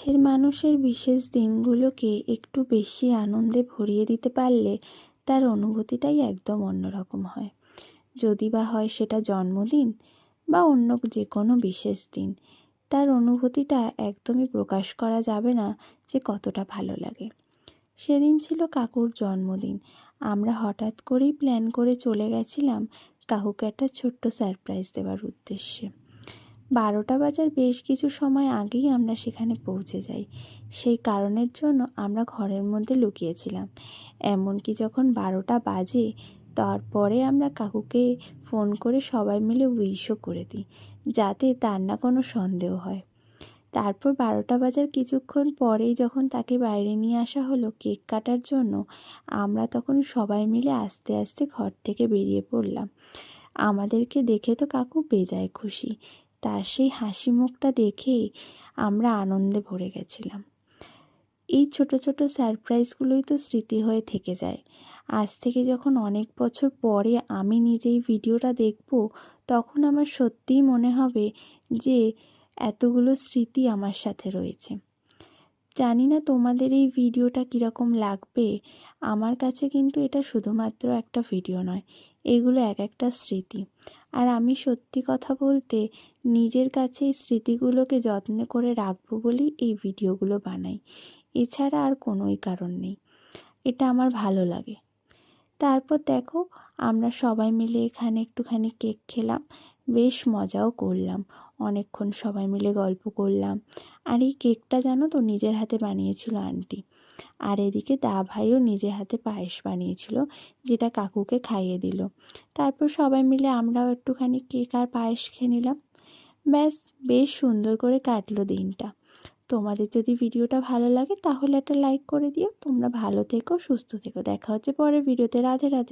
মানুষের বিশেষ দিনগুলোকে একটু বেশি আনন্দে ভরিয়ে দিতে পারলে তার অনুভূতিটাই একদম অন্যরকম হয়। যদি বা হয় সেটা জন্মদিন বা অন্য যে কোনো বিশেষ দিন, তার অনুভূতিটা একদমই প্রকাশ করা যাবে না যে কতটা ভালো লাগে। সেদিন ছিল কাকুর জন্মদিন। আমরা হঠাৎ করেই প্ল্যান করে চলে গেছিলাম কাকুকে একটা ছোট্ট সারপ্রাইজ দেওয়ার উদ্দেশ্যে। 12টা বাজার বেশ কিছু সময় আগেই আমরা সেখানে পৌঁছে যাই। সেই কারণের জন্য আমরা ঘরের মধ্যে লুকিয়েছিলাম। এমনকি যখন 12টা বাজে তারপরে আমরা কাকুকে ফোন করে সবাই মিলে উইশও করে দিই, যাতে তার না কোনো সন্দেহ হয়। তারপর 12টা বাজার কিছুক্ষণ পরেই যখন তাকে বাইরে নিয়ে আসা হলো কেক কাটার জন্য, আমরা তখন সবাই মিলে আস্তে আস্তে ঘর থেকে বেরিয়ে পড়লাম। আমাদেরকে দেখে তো কাকু বেজায় খুশি। তার সেই হাসি মুখটা দেখেই আমরা আনন্দে ভরে গেছিলাম। এই ছোট ছোট সারপ্রাইজগুলোই তো স্মৃতি হয়ে থেকে যায়। আজ থেকে যখন অনেক বছর পরে আমি নিজেই ভিডিওটা দেখব, তখন আমার সত্যিই মনে হবে যে এতগুলো স্মৃতি আমার সাথে রয়েছে। জানি না তোমাদের এই ভিডিওটা কীরকম লাগবে। আমার কাছে কিন্তু এটা শুধুমাত্র একটা ভিডিও নয়, এগুলো এক একটা স্মৃতি। আর আমি সত্যি কথা বলতে নিজের কাছে এই স্মৃতিগুলোকে যত্ন করে রাখবো বলেই এই ভিডিওগুলো বানাই। এছাড়া আর কোনোই কারণ নেই, এটা আমার ভালো লাগে। তারপর দেখো, আমরা সবাই মিলে এখানে একটুখানি কেক খেলাম, বেশ মজাও করলাম। অনেকক্ষণ সবাই মিলে গল্প করলাম। আর এই কেকটা জানো তো নিজের হাতে বানিয়েছিল আন্টি। আর এদিকে দা ভাইও নিজের হাতে পায়েস বানিয়েছিল, যেটা কাকুকে খাইয়ে দিল। তারপর সবাই মিলে আমরাও একটুখানি কেক আর পায়েস খেয়ে নিলাম। ব্যাস, বেশ সুন্দর করে কাটলো দিনটা। তোমাদের যদি ভিডিওটা ভালো লাগে তাহলে একটা লাইক করে দিও। তোমরা ভালো থেকো, সুস্থ থেকো। দেখা হচ্ছে পরের ভিডিওতে। রাধে রাধে।